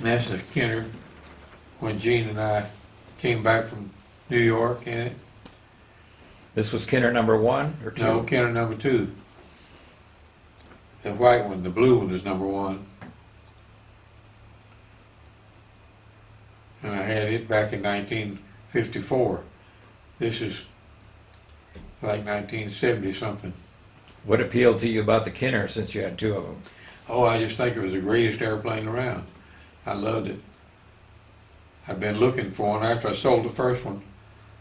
And that's the Kenner when Gene and I came back from New York in it. This was Kenner number 1 or 2? No, Kenner number 2. The white one, the blue one is number 1. And I had it back in 1954. This is like 1970 something. What appealed to you about the Kenner since you had 2 of them? Oh, I just think it was the greatest airplane around. I loved it. I'd been looking for one after I sold the first one.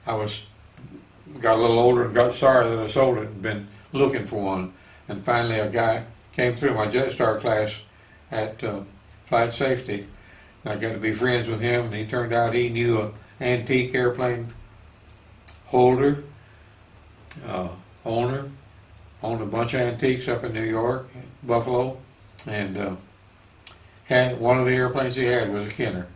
Got a little older and got sorry that I sold it and been looking for one. And finally a guy came through my Jetstar class at Flight Safety. And I got to be friends with him, and he turned out he knew an antique airplane holder, owner, owned a bunch of antiques up in New York, Buffalo, and had one of the airplanes he had was a Kenner.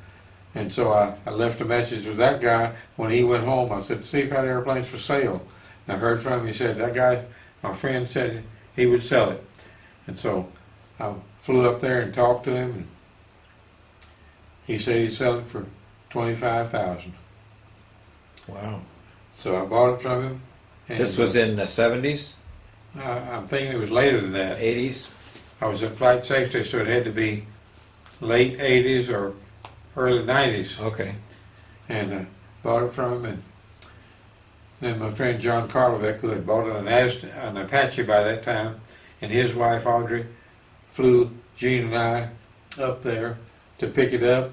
And so I left a message with that guy. When he went home, I said, see if that airplane's for sale. And I heard from him, he said, that guy, my friend, said he would sell it. And so I flew up there and talked to him, and he said he'd sell it for $25,000. Wow. So I bought it from him. And This was in the 70s? I'm thinking it was later than that. 80s? I was at Flight Safety, so it had to be late 80s or early 90s. Okay. And bought it from him. And then my friend John Karlovic, who had bought an Apache by that time, and his wife Audrey flew Gene and I up there to pick it up.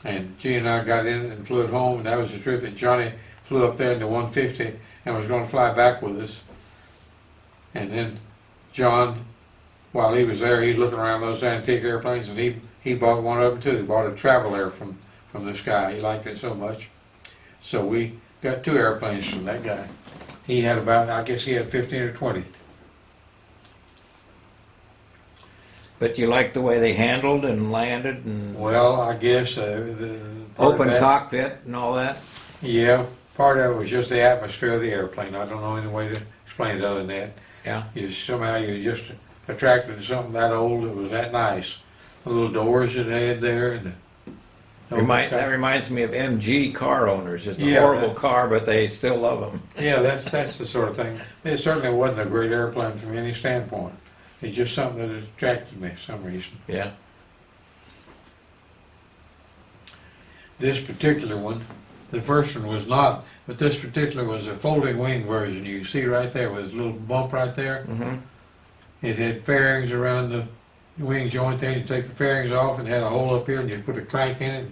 And Gene and I got in it and flew it home. And that was the truth that Johnny flew up there in the 150 and was going to fly back with us. And then John, while he was there, he was looking around those antique airplanes, and he bought one of them too. He bought a Travel Air from this guy. He liked it so much. So we got 2 airplanes from that guy. He had about, I guess he had 15 or 20. But you liked the way they handled and landed and Well, I guess the part of open that- cockpit and all that? Yeah, part of it was just the atmosphere of the airplane. I don't know any way to explain it other than that. Yeah. Somehow you just attracted to something that old that was that nice. The little doors it had there, and That reminds me of MG car owners. It's a Yeah, horrible that- car, but they still love them. yeah, that's the sort of thing. It certainly wasn't a great airplane from any standpoint. It's just something that attracted me for some reason. Yeah. This particular one, the first one was not, but this particular was a folding wing version. You see right there with a little bump right there. Mm-hmm. It had fairings around the wing joint there. You take the fairings off and it had a hole up here, and you put a crank in it.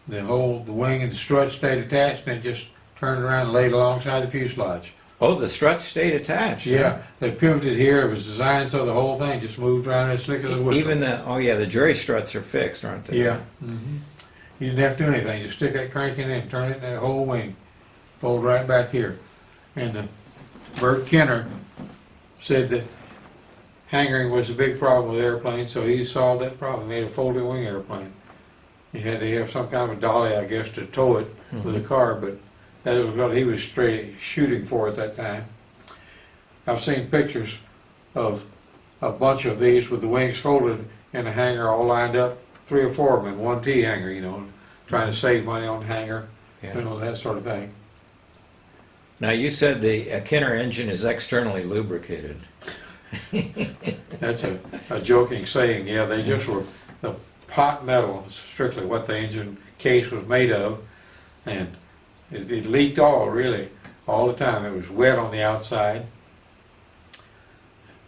And the wing and the strut stayed attached, and it just turned around and laid alongside the fuselage. Oh, the struts stayed attached. Yeah, they pivoted here. It was designed so the whole thing just moved around as slick as a whistle. Even the jury struts are fixed, aren't they? Yeah. Mm-hmm. You didn't have to do anything. Just stick that crank in it and turn it, and that whole wing fold right back here. And Bert Kenner said that hangering was a big problem with airplanes, so he solved that problem. Made a folding wing airplane. He had to have some kind of a dolly, I guess, to tow it with a car, but that was what he was straight shooting for at that time. I've seen pictures of a bunch of these with the wings folded in a hangar all lined up, 3 or 4 of them in one T hangar, trying to save money on the hangar, Yeah. that sort of thing. Now, you said the Kenner engine is externally lubricated. That's a joking saying. Yeah, they just were, the pot metal is strictly what the engine case was made of, and it leaked all the time. It was wet on the outside.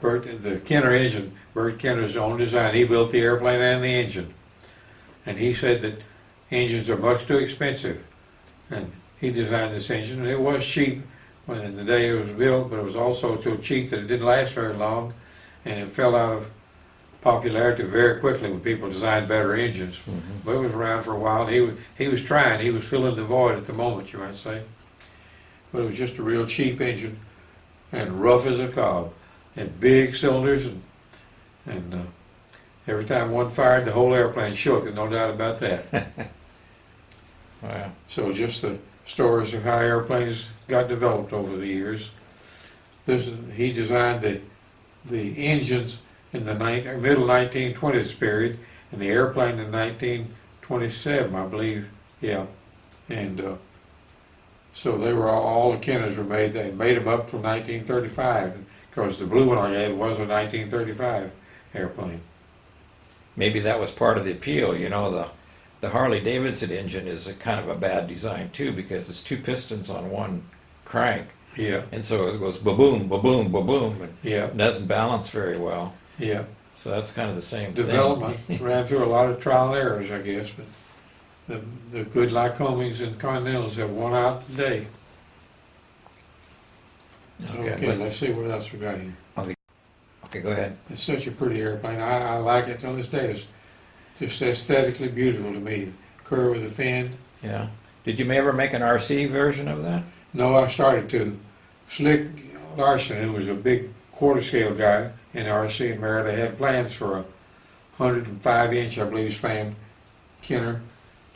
The Kenner engine, Bert Kenner's own design, he built the airplane and the engine. And he said that engines are much too expensive. And he designed this engine, and it was cheap when in the day it was built, but it was also so cheap that it didn't last very long, and it fell out of popularity very quickly when people designed better engines. Mm-hmm. But it was around for a while. He was trying. He was filling the void at the moment, you might say. But it was just a real cheap engine, and rough as a cob. Had big cylinders, and every time one fired, the whole airplane shook. There's no doubt about that. Wow. So just the stories of how airplanes got developed over the years. He designed the engines in the middle 1920s period, and the airplane in the 27, I believe. Yeah, and so they were all the Kenners were made. They made them up till 1935 because the blue one I had was a 1935 airplane. Maybe that was part of the appeal. You know, the Harley Davidson engine is a kind of a bad design too because it's two pistons on one crank. Yeah, And so it goes ba-boom, ba-boom, ba-boom, and yeah, it doesn't balance very well. yeah. So that's kind of the same Development thing. ran through a lot of trial and errors, I guess, but the good Lycomings and Continentals have won out today. Okay, let's see what else we got here. Okay, go ahead. It's such a pretty airplane. I like it till this day. It's just aesthetically beautiful to me. Curve with a fin. Yeah. Did you ever make an RC version of that? No, I started to. Slick Larson, who was a big quarter scale guy in RC in Merritt, had plans for a 105-inch, I believe, span Kenner,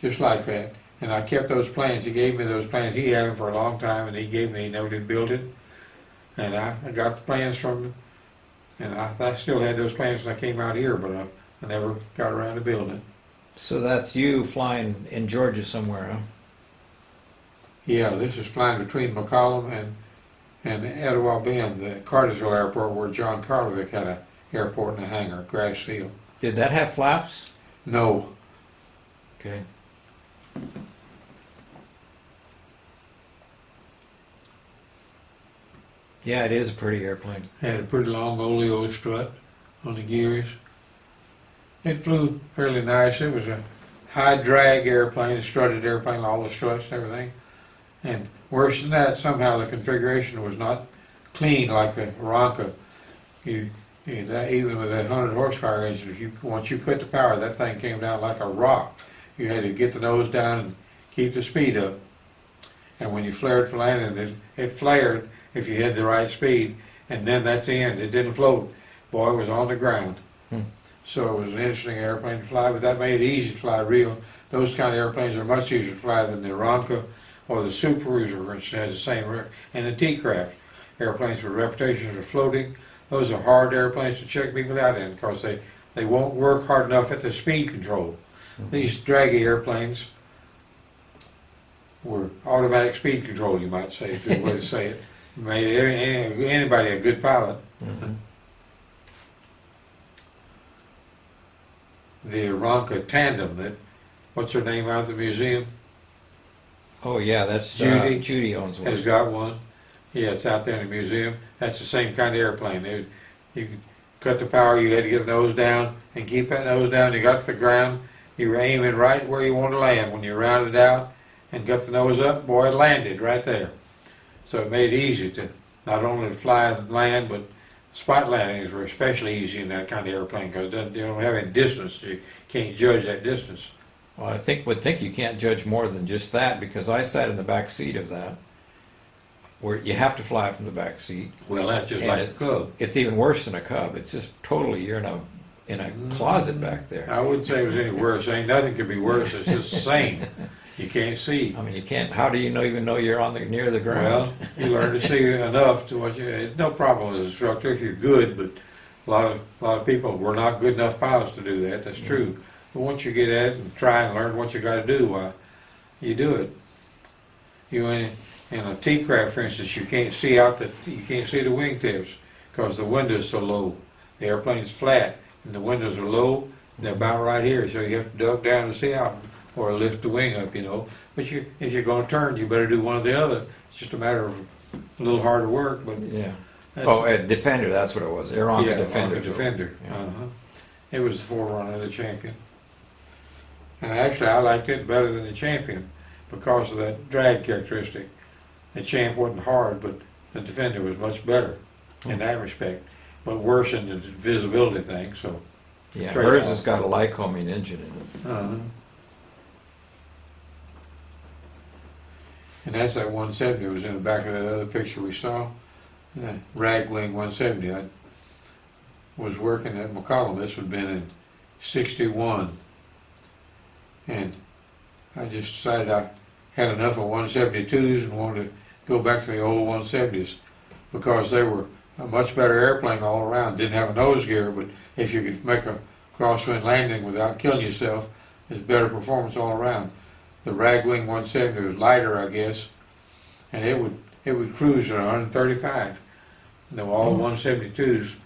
just like that. And I kept those plans. He gave me those plans. He had them for a long time, and he never did build it. And I got the plans from him, and I still had those plans when I came out here, but I never got around to building it. So that's you flying in Georgia somewhere, huh? Yeah, this is flying between McCollum and Etowah Bend, the Cartersville Airport, where John Karlovic had an airport and a hangar, grass seal. Did that have flaps? No. Okay. Yeah, it is a pretty airplane. Had a pretty long oleo strut on the gears. It flew fairly nice. It was a high drag airplane, a strutted airplane, all the struts and everything. And worse than that, somehow the configuration was not clean like the Ronca. Even with that 100 horsepower engine, once you cut the power, that thing came down like a rock. You had to get the nose down and keep the speed up. And when you flared for landing, it flared if you had the right speed, and then that's the end. It didn't float. Boy, it was on the ground. So it was an interesting airplane to fly, but that made it easy to fly real. Those kind of airplanes are much easier to fly than the Ronca or the Super Cruiser, which has the same, and the T-Craft. Airplanes with reputations of floating. Those are hard airplanes to check people out in because they won't work hard enough at the speed control. These draggy airplanes were automatic speed control, you might say, is a good way to say it. Made anybody a good pilot. The Ronca Tandem, what's her name out of the museum? Oh yeah, that's Judy. Judy owns one. Has got one. Yeah, it's out there in the museum. That's the same kind of airplane. You could cut the power, you had to get the nose down and keep that nose down. You got to the ground, you were aiming right where you wanted to land. When you rounded out and got the nose up, boy, it landed right there. So it made it easy to not only to fly and land, but spot landings were especially easy in that kind of airplane because you don't have any distance. You can't judge that distance. Well, I would think you can't judge more than just that because I sat in the back seat of that, where you have to fly from the back seat. Well, that's just like a Cub. It's even worse than a Cub. It's just totally you're in a closet back there. I wouldn't say it was any worse. Ain't nothing could be worse. It's just the same. You can't see. I mean, you can't. How do you even know you're near the ground? Well, you learn to see enough to what you. It's no problem as an instructor if you're good, but a lot of people were not good enough pilots to do that. That's true. But once you get at it and try and learn what you got to do, you do it. In a T-Craft, for instance, you can't see the wingtips because the window's so low. The airplane's flat and the windows are low. They're about right here, so you have to duck down to see out or lift the wing up, But if you're going to turn, you better do one or the other. It's just a matter of a little harder work, but yeah. A Defender, that's what it was. Aeronca Defender. Defender. Yeah. It was the forerunner of the Champion, and actually I liked it better than the Champion because of that drag characteristic. The Champ wasn't hard, but the Defender was much better in that respect, but worse in the visibility thing. So yeah, hers has got a Lycoming engine in it. And that's that 170. It was in the back of that other picture we saw. That Ragwing 170. I was working at McCollum. This would have been in '61. And I just decided I had enough of 172s and wanted to go back to the old 170s because they were a much better airplane all around. Didn't have a nose gear, but if you could make a crosswind landing without killing yourself, It's better performance all around. The Ragwing 170 was lighter, I guess, and it would cruise at 135. You know, all 172s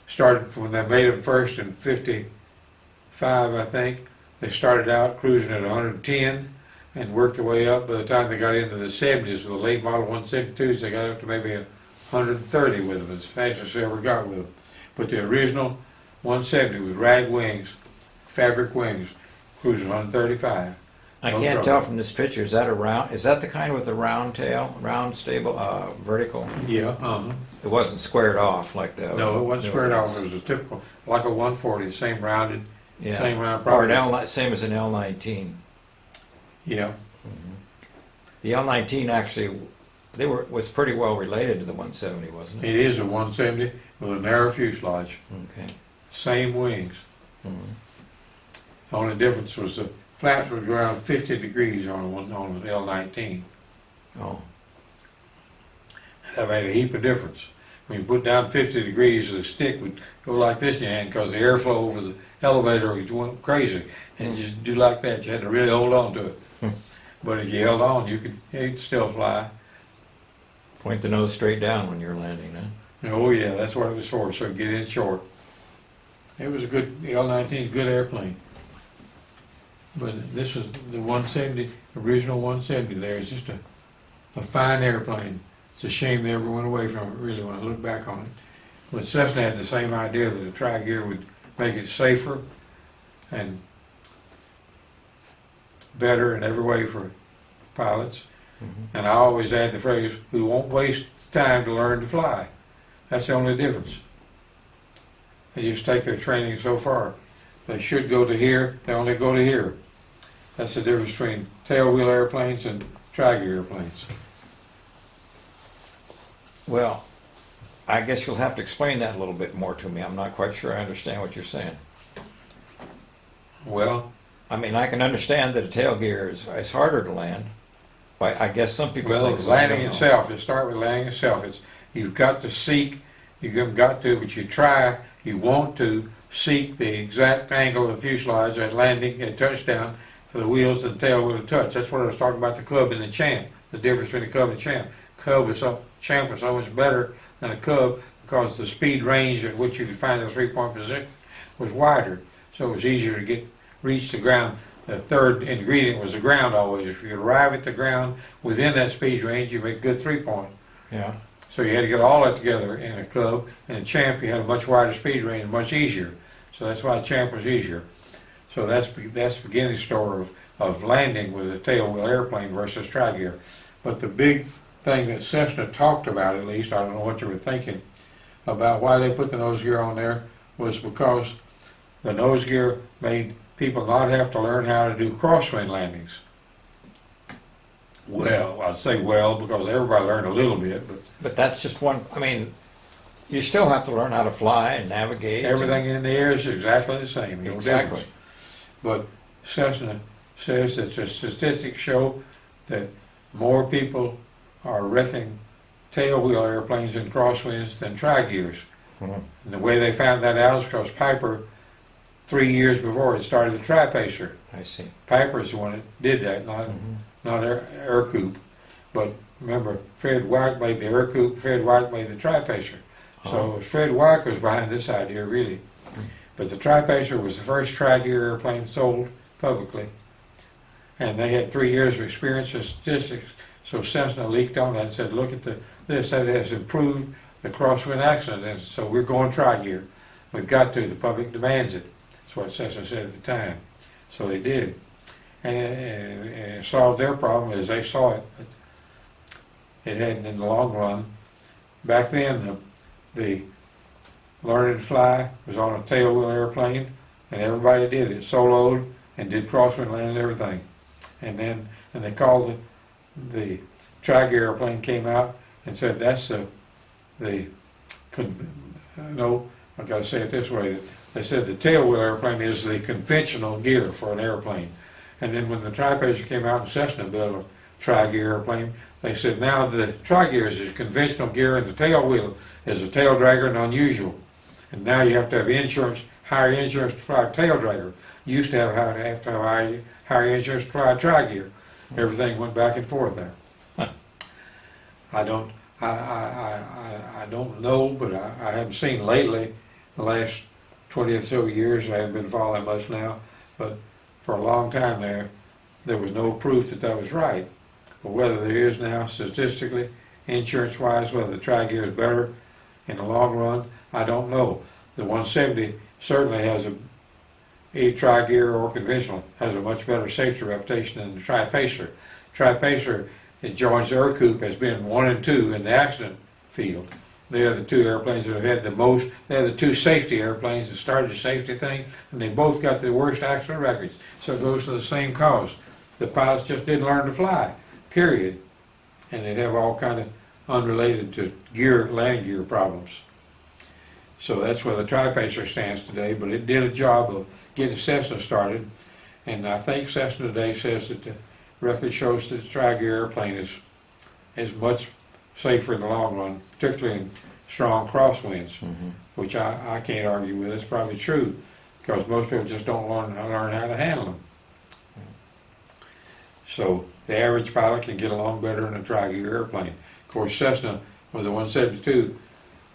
started from when they made them first in 55, I think. They started out cruising at 110 and worked their way up. By the time they got into the 70s with the late model 172s, they got up to maybe 130 with them, as fast as they ever got with them. But the original 170 with rag wings, fabric wings, cruising 135. I No can't trouble. tell from this picture. Is that a round? Is that the kind with the round tail, round stable, vertical? Yeah, It wasn't squared off like the. No, it wasn't newer squared off. It ones. was a typical, like a 140, same rounded, Yeah. same round. Or an probably- L, same as an L19. Yeah, The L19 actually, was pretty well related to the 170, wasn't it? it is a 170 with a narrow fuselage, Okay. same wings. Mhm. The only difference was the flaps would go around 50 degrees on an L19. Oh, That made a heap of difference. When you put down 50 degrees, the stick would go like this in your hand because the airflow over the elevator went crazy. And just do like that, you had to really hold on to it. But if you held on, you'd still fly. point the nose straight down when you're landing, huh? And, oh yeah, that's what it was for, so get in short. It was a good, the L-19 good airplane. But this was the 170, original 170 there. It's just a fine airplane. It's a shame they ever went away from it, really, when I look back on it. But Cessna had the same idea that the tri-gear would make it safer and better in every way for pilots. Mm-hmm. And I always add the phrase, we won't waste time to learn to fly. That's the only difference. They just take their training so far. They should go to here, they only go to here. That's the difference between tailwheel airplanes and tri-gear airplanes. Well, I guess you'll have to explain that a little bit more to me. I'm not quite sure I understand what you're saying. Well, I mean, I can understand that a tail gear is harder to land, but I guess some people think so. I landing don't know. itself, it start with landing itself. You've got to seek, you haven't got to, but you try, you want to seek the exact angle of the fuselage at landing, at touchdown, for the wheels and the tail wheel to touch. That's what I was talking about the Cub and the Champ, the difference between the Cub and the Champ. Champ was so much better than a Cub because the speed range at which you could find a three-point position was wider, so it was easier to reach the ground. The third ingredient was the ground always. If you could arrive at the ground within that speed range, you make good three-point. Yeah. So you had to get all that together in a Cub. And a Champ, you had a much wider speed range, much easier. So that's why a Champ was easier. So that's the beginning story of landing with a tailwheel airplane versus tri-gear. But the big thing that Cessna talked about, at least, I don't know what you were thinking, about why they put the nose gear on there, was because the nose gear made people not have to learn how to do crosswind landings. Well, I'd say well because everybody learned a little bit, But that's just one, I mean, you still have to learn how to fly and navigate. everything in the air is exactly the same. No Exactly. difference. But Cessna says that the statistics show that more people are wrecking tailwheel airplanes in crosswinds than tri-gears. Mhm. And the way they found that out is because Piper, 3 years before, had started the Tri-Pacer. I see. Piper's the one that did that, not Ercoupe. But remember, Fred White made the Ercoupe, Fred White made the Tri-Pacer. So Fred White was behind this idea, really. But the Tri-Pacer was the first tri-gear airplane sold publicly. And they had 3 years of experience in statistics. So Cessna leaked on that and said, look at this, that has improved the crosswind accident. And so we're going tri-gear. We've got to, the public demands it. That's what Cessna said at the time. So they did. And it solved their problem as they saw it. But it hadn't in the long run. Back then, the learning to fly was on a tailwheel airplane, and everybody did it, soloed and did crosswind landing and everything. And they called the tri-gear airplane came out and said that's no, I've got to say it this way. They said the tailwheel airplane is the conventional gear for an airplane. And then when the Tri-Pacer came out and Cessna built a tri-gear airplane, they said now the tri-gear is a conventional gear and the tailwheel is a tail dragger and unusual. And now you have to have insurance, higher insurance to fly a tail dragger. used to have to have higher insurance to fly a tri-gear. Everything went back and forth there. I don't know, but I haven't seen lately, the last 20 or so years, I haven't been following much now, but for a long time there was no proof that that was right. But whether there is now, statistically, insurance-wise, whether the tri-gear is better in the long run, I don't know. The 170 certainly has a tri-gear or conventional, has a much better safety reputation than the Tri-Pacer. Tri-Pacer, it joins the Ercoupe, has been 1 and 2 in the accident field. They are the two airplanes that have had the most, they're the two safety airplanes that started the safety thing, and they both got the worst accident records. So it goes to the same cause. The pilots just didn't learn to fly, period. And they'd have all kind of unrelated to landing gear problems. So that's where the Tri-Pacer stands today, but it did a job of getting Cessna started, and I think Cessna today says that the record shows that the tri-gear airplane is much safer in the long run, particularly in strong crosswinds, which I can't argue with. It's probably true, because most people just don't learn how to handle them. So the average pilot can get along better in a tri-gear airplane. Of course, Cessna, with the 172,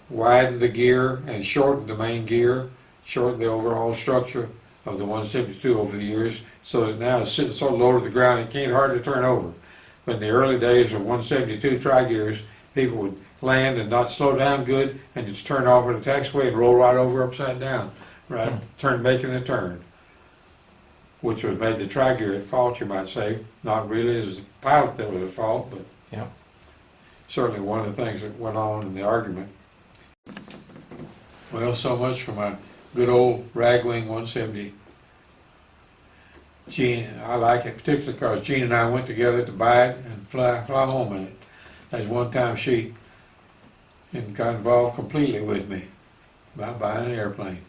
widened the gear and shortened the main gear, shortened the overall structure of the 172 over the years, so that now it's sitting so low to the ground it can't hardly turn over. But in the early days of 172 tri-gears, people would land and not slow down good and just turn off at the taxiway and roll right over upside down, right? Making a turn, which was made the tri-gear at fault, you might say. Not really, it was the pilot that was at fault, but yeah, certainly one of the things that went on in the argument. Well, so much for my good old Ragwing 170. Jean, I like it particularly because Jean and I went together to buy it and fly home in it. There's one time she got involved completely with me about buying an airplane.